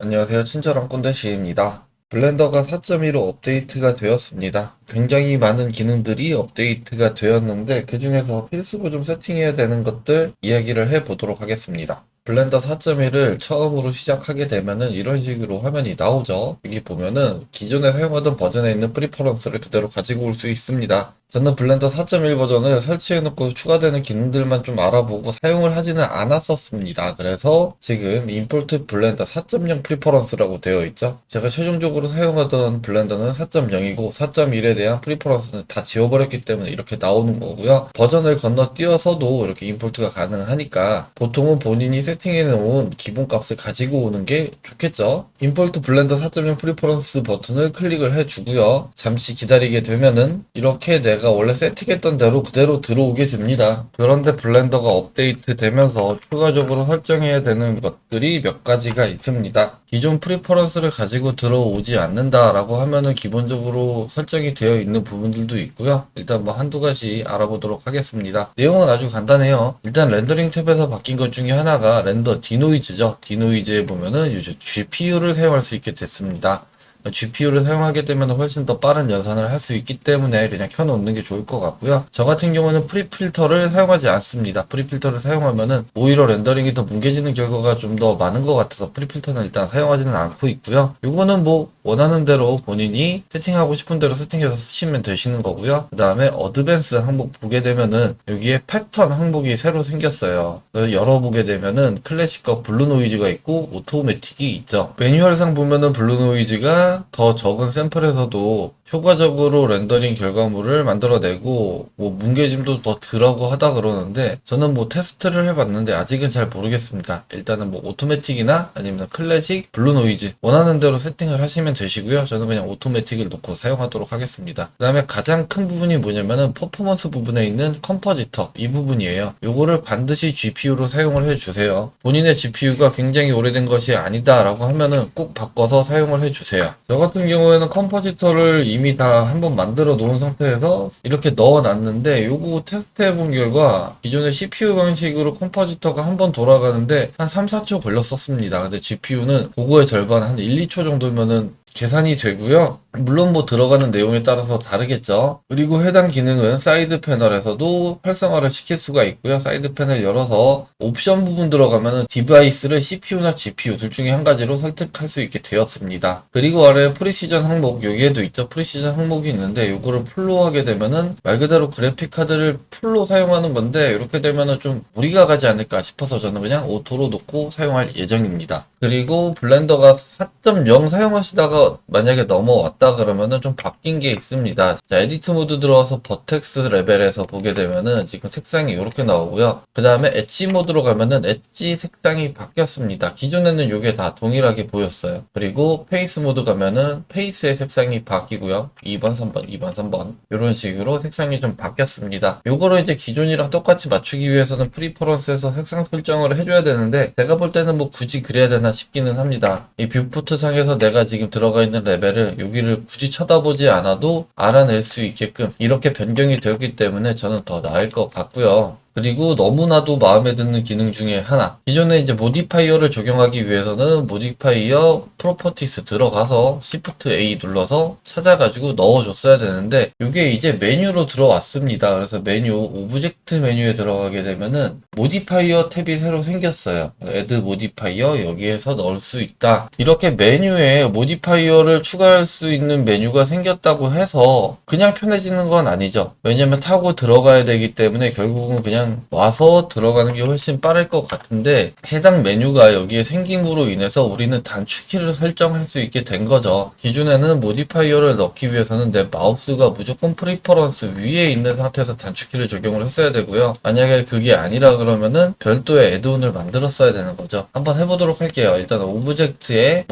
안녕하세요. 친절한 꼰대씨입니다. 블렌더가 4.1로 업데이트가 되었습니다. 굉장히 많은 기능들이 업데이트가 되었는데 그 중에서 필수로 좀 세팅해야 되는 것들 이야기를 해보도록 하겠습니다. 블렌더 4.1을 처음으로 시작하게 되면은 이런 식으로 화면이 나오죠. 여기 보면은 기존에 사용하던 버전에 있는 프리퍼런스를 그대로 가지고 올 수 있습니다. 저는 블렌더 4.1 버전을 설치해놓고 추가되는 기능들만 좀 알아보고 사용을 하지는 않았었습니다. 그래서 지금 임포트 블렌더 4.0 프리퍼런스라고 되어 있죠. 제가 최종적으로 사용하던 블렌더는 4.0이고 4.1에 대한 프리퍼런스는 다 지워버렸기 때문에 이렇게 나오는 거고요. 버전을 건너뛰어서도 이렇게 임포트가 가능하니까 보통은 본인이 세팅해 놓은 기본값을 가지고 오는 게 좋겠죠. 임포트 블렌더 4.0 프리퍼런스 버튼을 클릭을 해주고요. 잠시 기다리게 되면은 이렇게 내가 원래 세팅했던 대로 그대로 들어오게 됩니다. 그런데 블렌더가 업데이트 되면서 추가적으로 설정해야 되는 것들이 몇 가지가 있습니다. 기존 프리퍼런스를 가지고 들어오지 않는다라고 하면은 기본적으로 설정이 되어 있는 부분들도 있고요. 일단 뭐 한두 가지 알아보도록 하겠습니다. 내용은 아주 간단해요. 일단 렌더링 탭에서 바뀐 것 중에 하나가 렌더 디노이즈죠. 디노이즈에 보면은 요즘 GPU를 사용할 수 있게 됐습니다. GPU를 사용하게 되면 훨씬 더 빠른 연산을 할 수 있기 때문에 그냥 켜놓는 게 좋을 것 같고요. 저 같은 경우는 프리필터를 사용하지 않습니다. 프리필터를 사용하면은 오히려 렌더링이 더 뭉개지는 결과가 좀 더 많은 것 같아서 프리필터는 일단 사용하지는 않고 있고요. 요거는 뭐 원하는 대로 본인이 세팅하고 싶은 대로 세팅해서 쓰시면 되시는 거고요. 그 다음에 어드밴스 항목 보게 되면은 여기에 패턴 항목이 새로 생겼어요. 그래서 열어보게 되면은 클래식과 블루 노이즈가 있고 오토매틱이 있죠. 매뉴얼상 보면은 블루 노이즈가 더 적은 샘플에서도 효과적으로 렌더링 결과물을 만들어내고 뭐 뭉개짐도 더 덜하고 하다 그러는데 저는 뭐 테스트를 해봤는데 아직은 잘 모르겠습니다. 일단은 뭐 오토매틱이나 아니면 클래식, 블루 노이즈 원하는 대로 세팅을 하시면 되시고요. 저는 그냥 오토매틱을 놓고 사용하도록 하겠습니다. 그 다음에 가장 큰 부분이 뭐냐면은 퍼포먼스 부분에 있는 컴포지터 이 부분이에요. 요거를 반드시 GPU로 사용을 해주세요. 본인의 GPU가 굉장히 오래된 것이 아니다 라고 하면은 꼭 바꿔서 사용을 해주세요. 저 같은 경우에는 컴포지터를 이미 다 한번 만들어 놓은 상태에서 이렇게 넣어 놨는데 요거 테스트 해본 결과 기존의 CPU 방식으로 컴포지터가 한번 돌아가는데 한 3, 4초 걸렸었습니다. 근데 GPU는 그거의 절반 한 1, 2초 정도면은 계산이 되고요. 물론 뭐 들어가는 내용에 따라서 다르겠죠. 그리고 해당 기능은 사이드 패널에서도 활성화를 시킬 수가 있고요. 사이드 패널 열어서 옵션 부분 들어가면은 디바이스를 CPU나 GPU 둘 중에 한 가지로 설득할 수 있게 되었습니다. 그리고 아래 프리시전 항목 여기에도 있죠. 프리시전 항목이 있는데 요거를 풀로 하게 되면은 말 그대로 그래픽 카드를 풀로 사용하는 건데 이렇게 되면은 좀 무리가 가지 않을까 싶어서 저는 그냥 오토로 놓고 사용할 예정입니다. 그리고 블렌더가 4.0 사용하시다가 만약에 넘어왔다 그러면은 좀 바뀐 게 있습니다. 자, 에디트 모드 들어와서 버텍스 레벨에서 보게 되면은 지금 색상이 이렇게 나오고요. 그 다음에 엣지 모드로 가면은 엣지 색상이 바뀌었습니다. 기존에는 이게 다 동일하게 보였어요. 그리고 페이스 모드 가면은 페이스의 색상이 바뀌고요. 2번, 3번, 2번, 3번 이런 식으로 색상이 좀 바뀌었습니다. 요거를 이제 기존이랑 똑같이 맞추기 위해서는 프리퍼런스에서 색상 설정을 해줘야 되는데 제가 볼 때는 뭐 굳이 그래야 되나 싶기는 합니다. 이 뷰포트 상에서 내가 지금 들어가 있는 레벨을 여기를 굳이 쳐다보지 않아도 알아낼 수 있게끔 이렇게 변경이 되었기 때문에 저는 더 나을 것 같고요. 그리고 너무나도 마음에 드는 기능 중에 하나. 기존에 이제 모디파이어를 적용하기 위해서는 모디파이어 프로퍼티스 들어가서 Shift A 눌러서 찾아가지고 넣어줬어야 되는데 이게 이제 메뉴로 들어왔습니다. 그래서 메뉴, 오브젝트 메뉴에 들어가게 되면은 모디파이어 탭이 새로 생겼어요. Add 모디파이어 여기에서 넣을 수 있다. 이렇게 메뉴에 모디파이어를 추가할 수 있는 메뉴가 생겼다고 해서 그냥 편해지는 건 아니죠. 왜냐면 타고 들어가야 되기 때문에 결국은 그냥 와서 들어가는 게 훨씬 빠를 것 같은데 해당 메뉴가 여기에 생김으로 인해서 우리는 단축키를 설정할 수 있게 된 거죠. 기존에는 모디파이어를 넣기 위해서는 내 마우스가 무조건 프리퍼런스 위에 있는 상태에서 단축키를 적용을 했어야 되고요. 만약에 그게 아니라 그러면은 별도의 애드온을 만들었어야 되는 거죠. 한번 해보도록 할게요. 일단 오브젝트에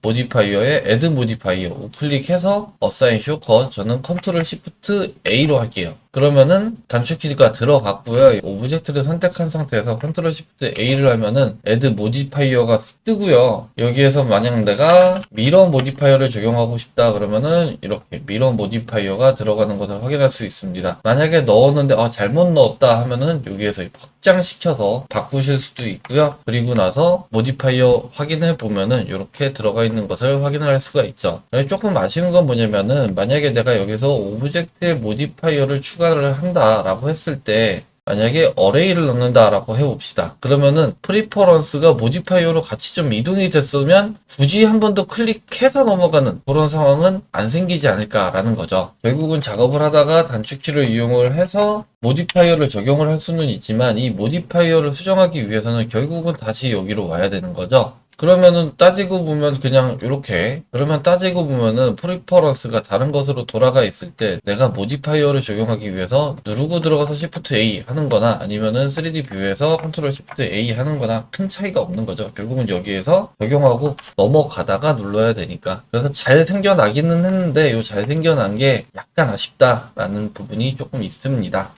모디파이어에 애드 모디파이어 우클릭해서 어사인 쇼컷 저는 컨트롤 시프트 A로 할게요. 그러면은 단축키가 들어갔고요. 오브젝트를 선택한 상태에서 컨트롤 시프트 A를 하면은 add 모디파이어가 뜨고요. 여기에서 만약 내가 미러 모디파이어를 적용하고 싶다 그러면은 이렇게 미러 모디파이어가 들어가는 것을 확인할 수 있습니다. 만약에 넣었는데 잘못 넣었다 하면은 여기에서 확장시켜서 바꾸실 수도 있고요. 그리고 나서 모디파이어 확인해 보면은 이렇게 들어가 있는 것을 확인할 수가 있죠. 조금 아쉬운 건 뭐냐면은 만약에 내가 여기서 오브젝트의 모디파이어를 추가를 한다라고 했을 때 만약에 어레이를 넣는다라고 해봅시다. 그러면은 프리퍼런스가 모디파이어로 같이 좀 이동이 됐으면 굳이 한 번 더 클릭해서 넘어가는 그런 상황은 안 생기지 않을까라는 거죠. 결국은 작업을 하다가 단축키를 이용을 해서 모디파이어를 적용을 할 수는 있지만 이 모디파이어를 수정하기 위해서는 결국은 다시 여기로 와야 되는 거죠. 그러면은 따지고 보면 그냥 이렇게 그러면 따지고 보면은 프리퍼런스가 다른 것으로 돌아가 있을 때 내가 모디파이어를 적용하기 위해서 누르고 들어가서 Shift A 하는 거나 아니면은 3D 뷰에서 컨트롤 Shift A 하는 거나 큰 차이가 없는 거죠. 결국은 여기에서 적용하고 넘어가다가 눌러야 되니까. 그래서 잘 생겨나기는 했는데 이 잘 생겨난 게 약간 아쉽다라는 부분이 조금 있습니다.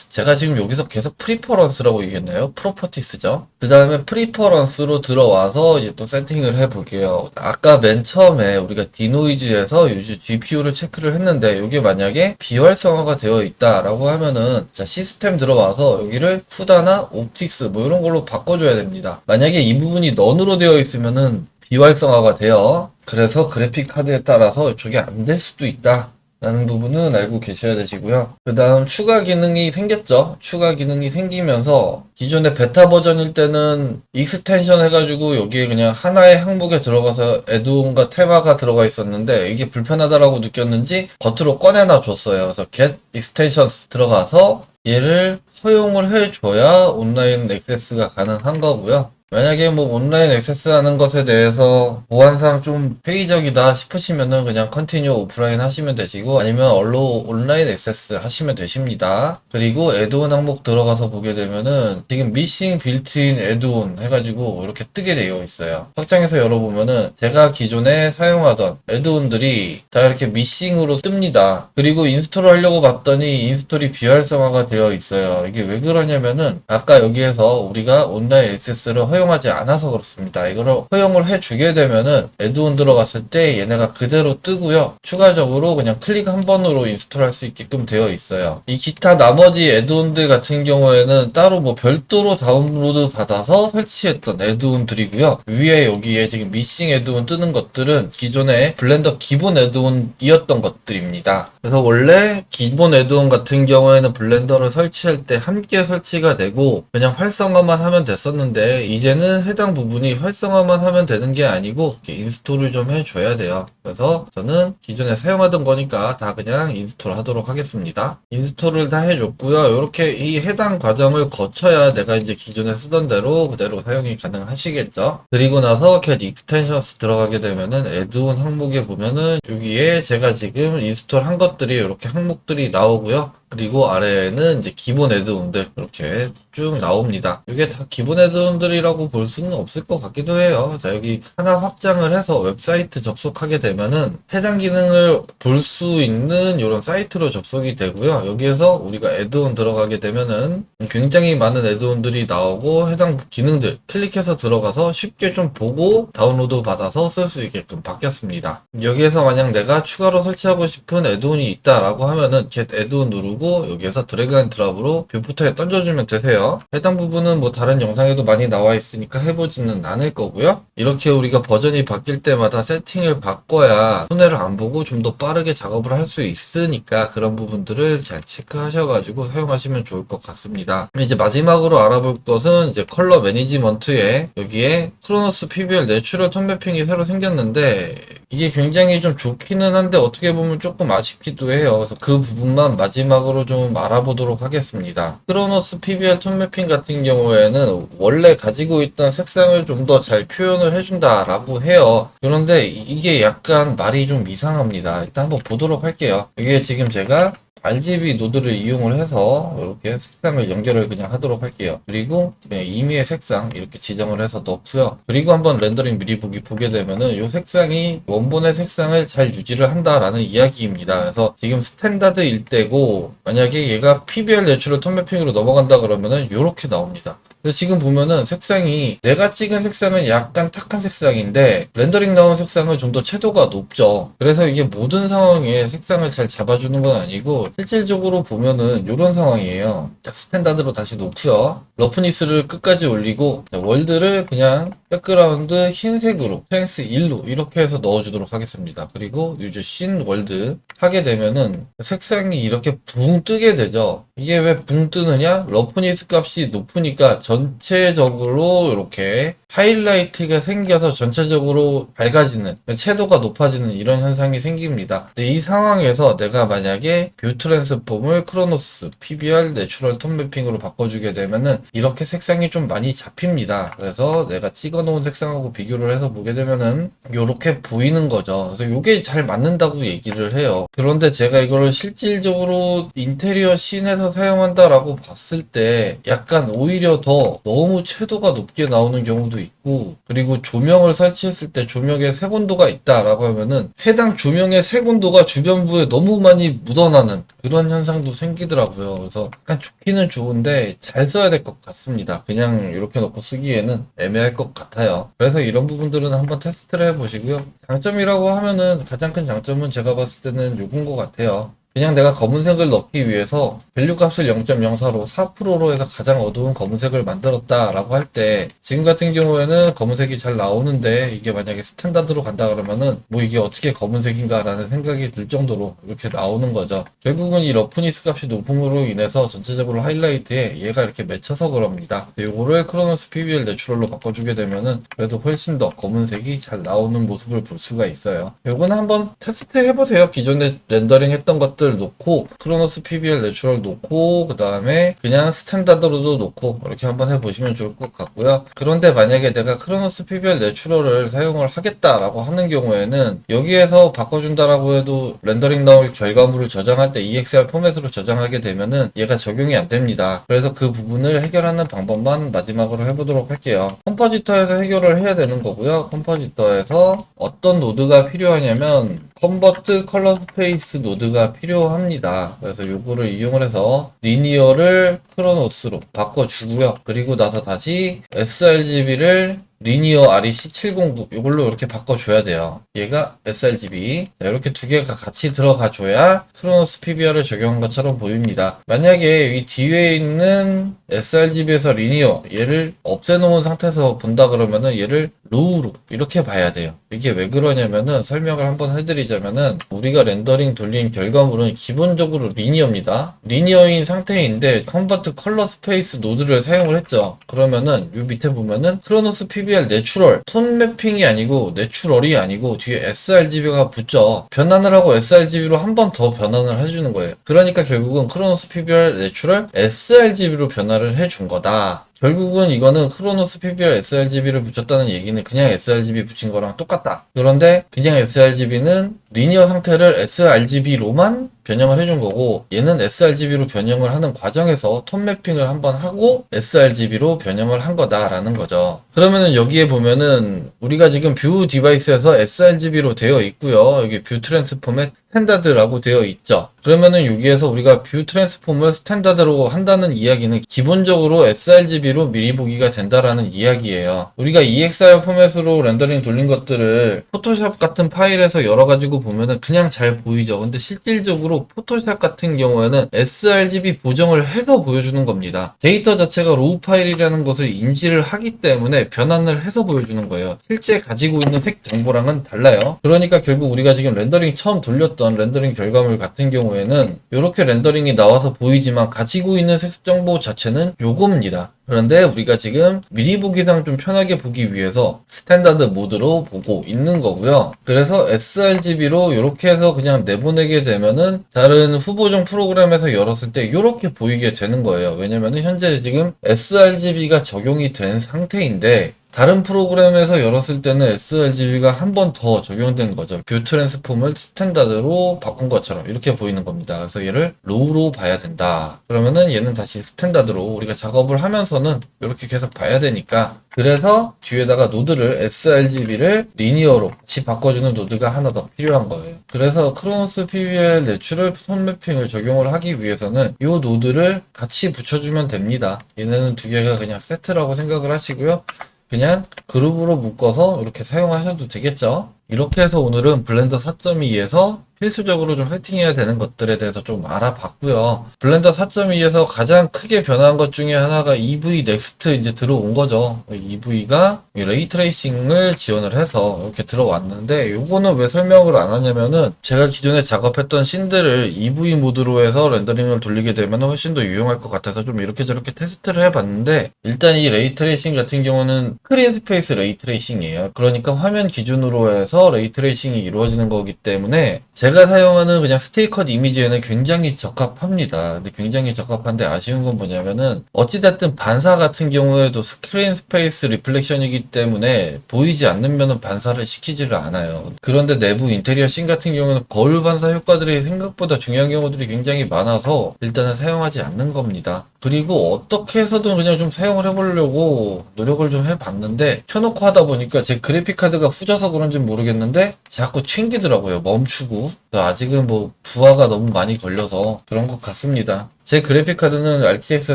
제가 지금 여기서 계속 프리퍼런스라고 얘기했나요? 프로퍼티스죠. 그 다음에 프리퍼런스로 들어와서 이제 또 세팅을 해볼게요. 아까 맨 처음에 우리가 디노이즈에서 유즈 GPU를 체크를 했는데 이게 만약에 비활성화가 되어 있다라고 하면은 자 시스템 들어와서 여기를 쿠다나 옵틱스 뭐 이런 걸로 바꿔줘야 됩니다. 만약에 이 부분이 넌으로 되어 있으면은 비활성화가 돼요. 그래서 그래픽 카드에 따라서 저게 안 될 수도 있다. 라는 부분은 알고 계셔야 되시고요. 그 다음 추가 기능이 생겼죠. 추가 기능이 생기면서 기존의 베타 버전일 때는 익스텐션 해가지고 여기에 그냥 하나의 항목에 들어가서 애드온과 테마가 들어가 있었는데 이게 불편하다라고 느꼈는지 겉으로 꺼내놔 줬어요. 그래서 get extensions 들어가서 얘를 허용을 해줘야 온라인 액세스가 가능한 거고요. 만약에 뭐 온라인 액세스 하는 것에 대해서 보안상 좀 회의적이다 싶으시면은 그냥 컨티뉴 오프라인 하시면 되시고 아니면 온라인 액세스 하시면 되십니다. 그리고 애드온 항목 들어가서 보게 되면은 지금 미싱 빌트인 애드온 해가지고 이렇게 뜨게 되어 있어요. 확장해서 열어보면은 제가 기존에 사용하던 애드온들이 다 이렇게 미싱으로 뜹니다. 그리고 인스톨을 하려고 봤더니 인스톨이 비활성화가 되어 있어요. 이게 왜 그러냐면은 아까 여기에서 우리가 온라인 액세스를 허용하지 않아서 그렇습니다. 이거를 허용을 해주게 되면은 애드온 들어갔을 때 얘네가 그대로 뜨고요. 추가적으로 그냥 클릭 한 번으로 인스톨할 수 있게끔 되어 있어요. 이 기타 나머지 애드온들 같은 경우에는 따로 뭐 별도로 다운로드 받아서 설치했던 애드온들이고요. 위에 여기에 지금 미싱 애드온 뜨는 것들은 기존의 블렌더 기본 애드온이었던 것들입니다. 그래서 원래 기본 애드온 같은 경우에는 블렌더를 설치할 때 함께 설치가 되고 그냥 활성화만 하면 됐었는데 이제는 해당 부분이 활성화만 하면 되는 게 아니고 인스톨을 좀 해줘야 돼요. 그래서 저는 기존에 사용하던 거니까 다 그냥 인스톨 하도록 하겠습니다. 인스톨을 다 해줬고요. 이렇게 이 해당 과정을 거쳐야 내가 이제 기존에 쓰던 대로 그대로 사용이 가능하시겠죠. 그리고 나서 get extensions 들어가게 되면은 애드온 항목에 보면은 여기에 제가 지금 인스톨 한 것들이 이렇게 항목들이 나오고요. 그리고 아래에는 이제 기본 애드온들 이렇게 쭉 나옵니다. 이게 다 기본 애드온들이라고 볼 수는 없을 것 같기도 해요. 자, 여기 하나 확장을 해서 웹사이트 접속하게 되면은 해당 기능을 볼 수 있는 이런 사이트로 접속이 되고요. 여기에서 우리가 애드온 들어가게 되면은 굉장히 많은 애드온들이 나오고 해당 기능들 클릭해서 들어가서 쉽게 좀 보고 다운로드 받아서 쓸 수 있게끔 바뀌었습니다. 여기에서 만약 내가 추가로 설치하고 싶은 애드온이 있다라고 하면은 get 애드온 누르고 여기에서 드래그 앤 드랍으로 뷰포터에 던져주면 되세요. 해당 부분은 뭐 다른 영상에도 많이 나와 있으니까 해보지는 않을 거고요. 이렇게 우리가 버전이 바뀔 때마다 세팅을 바꿔야 손해를 안 보고 좀 더 빠르게 작업을 할 수 있으니까 그런 부분들을 잘 체크하셔가지고 사용하시면 좋을 것 같습니다. 이제 마지막으로 알아볼 것은 이제 컬러 매니지먼트에 여기에 크로노스 PBR 내추럴 톤 매핑이 새로 생겼는데 이게 굉장히 좀 좋기는 한데 어떻게 보면 조금 아쉽기도 해요. 그래서 그 부분만 마지막으로 좀 알아보도록 하겠습니다. 크로노스 PBR 톤 매핑 같은 경우에는 원래 가지고 있던 색상을 좀 더 잘 표현을 해준다라고 해요. 그런데 이게 약간 말이 좀 이상합니다. 일단 한번 보도록 할게요. 이게 지금 제가 RGB 노드를 이용을 해서 이렇게 색상을 연결을 그냥 하도록 할게요. 그리고 그냥 임의의 색상 이렇게 지정을 해서 넣고요. 그리고 한번 렌더링 미리 보게 되면은 이 색상이 원본의 색상을 잘 유지를 한다라는 이야기입니다. 그래서 지금 스탠다드일 때고 만약에 얘가 PBR 내추럴 톤 매핑으로 넘어간다 그러면은 이렇게 나옵니다. 근데 지금 보면은 색상이 내가 찍은 색상은 약간 탁한 색상인데 렌더링 나온 색상은 좀 더 채도가 높죠. 그래서 이게 모든 상황에 색상을 잘 잡아주는 건 아니고 실질적으로 보면은 이런 상황이에요. 자, 스탠다드로 다시 놓고요. 러프니스를 끝까지 올리고 자, 월드를 그냥 백그라운드 흰색으로 스트렝스 1로 이렇게 해서 넣어주도록 하겠습니다. 그리고 유즈 신 월드 하게 되면은 색상이 이렇게 붕 뜨게 되죠. 이게 왜 붕 뜨느냐? 러프니스 값이 높으니까 전체적으로 이렇게 하이라이트가 생겨서 전체적으로 밝아지는 채도가 높아지는 이런 현상이 생깁니다. 근데 이 상황에서 내가 만약에 뷰 트랜스폼을 크로노스 PBR 내추럴 톤 매핑으로 바꿔주게 되면은 이렇게 색상이 좀 많이 잡힙니다. 그래서 내가 찍어 놓은 색상하고 비교를 해서 보게 되면은 이렇게 보이는 거죠. 그래서 이게 잘 맞는다고 얘기를 해요. 그런데 제가 이거를 실질적으로 인테리어 씬에서 사용한다라고 봤을 때 약간 오히려 더 너무 채도가 높게 나오는 경우도 있고, 그리고 조명을 설치했을 때 조명에 색온도가 있다라고 하면은 해당 조명의 색온도가 주변부에 너무 많이 묻어나는 그런 현상도 생기더라고요. 그래서 약간 좋기는 좋은데 잘 써야 될 것 같습니다. 그냥 이렇게 놓고 쓰기에는 애매할 것 같아요. 그래서 이런 부분들은 한번 테스트를 해보시고요. 장점이라고 하면은 가장 큰 장점은 제가 봤을 때는 요건 것 같아요. 그냥 내가 검은색을 넣기 위해서 밸류 값을 0.04로 4%로 해서 가장 어두운 검은색을 만들었다라고 할 때 지금 같은 경우에는 검은색이 잘 나오는데 이게 만약에 스탠다드로 간다 그러면은 뭐 이게 어떻게 검은색인가 라는 생각이 들 정도로 이렇게 나오는 거죠. 결국은 이 러프니스 값이 높음으로 인해서 전체적으로 하이라이트에 얘가 이렇게 맺혀서 그럽니다. 요거를 크로노스 PBR 내추럴로 바꿔주게 되면은 그래도 훨씬 더 검은색이 잘 나오는 모습을 볼 수가 있어요. 요거는 한번 테스트 해보세요. 기존에 렌더링 했던 것들 놓고 크로노스 PBR 내추럴 놓고 그 다음에 그냥 스탠다드로도 놓고 이렇게 한번 해보시면 좋을 것 같고요. 그런데 만약에 내가 크로노스 PBR 내추럴을 사용을 하겠다라고 하는 경우에는 여기에서 바꿔준다라고 해도 렌더링 나올 결과물을 저장할 때 EXR 포맷으로 저장하게 되면은 얘가 적용이 안 됩니다. 그래서 그 부분을 해결하는 방법만 마지막으로 해보도록 할게요. 컴포지터에서 해결을 해야 되는 거고요. 컴포지터에서 어떤 노드가 필요하냐면 컨버트 컬러 스페이스 노드가 필요합니다. 그래서 요거를 이용을 해서 리니어를 크로노스로 바꿔주고요. 그리고 나서 다시 sRGB를 리니어 REC709 이걸로 이렇게 바꿔줘야 돼요. 얘가 sRGB 이렇게 두 개가 같이 들어가줘야 크로노스 PBR을 적용한 것처럼 보입니다. 만약에 이 뒤에 있는 sRGB에서 리니어 얘를 없애놓은 상태에서 본다 그러면은 얘를 로우로 이렇게 봐야 돼요. 이게 왜 그러냐면은 설명을 한번 해드리자면은 우리가 렌더링 돌린 결과물은 기본적으로 리니어입니다. 리니어인 상태인데 컨버트 컬러 스페이스 노드를 사용을 했죠. 그러면은 요 밑에 보면은 크로노스 PBR 내추럴 톤 매핑이 아니고 내추럴이 아니고 뒤에 sRGB가 붙죠. 변환을 하고 sRGB로 한 번 더 변환을 해주는 거예요. 그러니까 결국은 크로노스 PBR 내추럴 sRGB로 변화를 해준 거다. 결국은 이거는 크로노스 PBR sRGB를 붙였다는 얘기는 그냥 sRGB 붙인 거랑 똑같다. 그런데 그냥 sRGB는 리니어 상태를 sRGB로만 변형을 해준 거고 얘는 sRGB로 변형을 하는 과정에서 톤 매핑을 한번 하고 sRGB로 변형을 한 거다라는 거죠. 그러면은 여기에 보면은 우리가 지금 뷰 디바이스에서 sRGB로 되어 있고요. 여기 뷰 트랜스폼의 스탠다드라고 되어 있죠. 그러면은 여기에서 우리가 뷰 트랜스폼을 스탠다드로 한다는 이야기는 기본적으로 sRGB로 미리 보기가 된다라는 이야기예요. 우리가 EXR 포맷으로 렌더링 돌린 것들을 포토샵 같은 파일에서 열어가지고 보면은 그냥 잘 보이죠. 근데 실질적으로 포토샵 같은 경우에는 sRGB 보정을 해서 보여주는 겁니다. 데이터 자체가 로우 파일이라는 것을 인지를 하기 때문에 변환을 해서 보여주는 거예요. 실제 가지고 있는 색 정보랑은 달라요. 그러니까 결국 우리가 지금 렌더링 처음 돌렸던 렌더링 결과물 같은 경우에는 이렇게 렌더링이 나와서 보이지만 가지고 있는 색 정보 자체는 요겁니다. 그런데 우리가 지금 미리 보기상 좀 편하게 보기 위해서 스탠다드 모드로 보고 있는 거고요. 그래서 sRGB로 이렇게 해서 그냥 내보내게 되면은 다른 후보종 프로그램에서 열었을 때 이렇게 보이게 되는 거예요. 왜냐면은 현재 지금 sRGB가 적용이 된 상태인데 다른 프로그램에서 열었을 때는 sRGB가 한 번 더 적용된 거죠. 뷰 트랜스폼을 스탠다드로 바꾼 것처럼 이렇게 보이는 겁니다. 그래서 얘를 로우로 봐야 된다. 그러면은 얘는 다시 스탠다드로 우리가 작업을 하면서는 이렇게 계속 봐야 되니까, 그래서 뒤에다가 노드를 sRGB를 리니어로 같이 바꿔주는 노드가 하나 더 필요한 거예요. 그래서 크로노스 PBL 내추럴 톤 매핑을 적용을 하기 위해서는 이 노드를 같이 붙여주면 됩니다. 얘네는 두 개가 그냥 세트라고 생각을 하시고요. 그냥 그룹으로 묶어서 이렇게 사용하셔도 되겠죠. 이렇게 해서 오늘은 블렌더 4.2에서 필수적으로 좀 세팅해야 되는 것들에 대해서 좀 알아봤고요. 블렌더 4.2에서 가장 크게 변한 것 중에 하나가 EV 넥스트 이제 들어온 거죠. EV가 레이 트레이싱을 지원을 해서 이렇게 들어왔는데, 요거는 왜 설명을 안 하냐면은 제가 기존에 작업했던 씬들을 EV 모드로 해서 렌더링을 돌리게 되면 훨씬 더 유용할 것 같아서 좀 이렇게 저렇게 테스트를 해봤는데, 일단 이 레이 트레이싱 같은 경우는 스크린 스페이스 레이 트레이싱이에요. 그러니까 화면 기준으로 해서 레이 트레이싱이 이루어지는 거기 때문에 제가 사용하는 그냥 스테이컷 이미지에는 굉장히 적합합니다. 근데 굉장히 적합한데 아쉬운 건 뭐냐면은 어찌됐든 반사 같은 경우에도 스크린 스페이스 리플렉션이기 때문에 보이지 않는면은 반사를 시키지를 않아요. 그런데 내부 인테리어 씬 같은 경우는 거울 반사 효과들이 생각보다 중요한 경우들이 굉장히 많아서 일단은 사용하지 않는 겁니다. 그리고 어떻게 해서든 그냥 좀 사용을 해보려고 노력을 좀 해봤는데, 켜놓고 하다 보니까 제 그래픽카드가 후져서 그런지 모르겠는데 자꾸 튕기더라고요. 멈추고. 아직은 뭐 부하가 너무 많이 걸려서 그런 것 같습니다. 제 그래픽카드는 RTX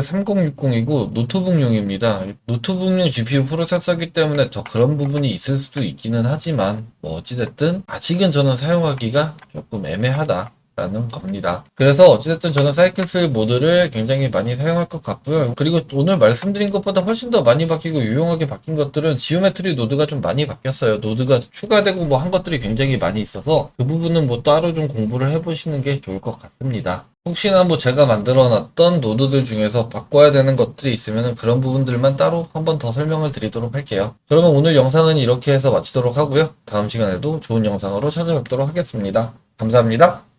3060이고 노트북용입니다. 노트북용 GPU 프로세서기 때문에 더 그런 부분이 있을 수도 있기는 하지만, 뭐 어찌됐든 아직은 저는 사용하기가 조금 애매하다 라는 겁니다. 그래서 어찌됐든 저는 사이클슬 모드를 굉장히 많이 사용할 것 같고요. 그리고 오늘 말씀드린 것보다 훨씬 더 많이 바뀌고 유용하게 바뀐 것들은 지오메트리 노드가 좀 많이 바뀌었어요. 노드가 추가되고 뭐 한 것들이 굉장히 많이 있어서 그 부분은 뭐 따로 좀 공부를 해보시는 게 좋을 것 같습니다. 혹시나 뭐 제가 만들어 놨던 노드들 중에서 바꿔야 되는 것들이 있으면 그런 부분들만 따로 한 번 더 설명을 드리도록 할게요. 그러면 오늘 영상은 이렇게 해서 마치도록 하고요. 다음 시간에도 좋은 영상으로 찾아뵙도록 하겠습니다. 감사합니다.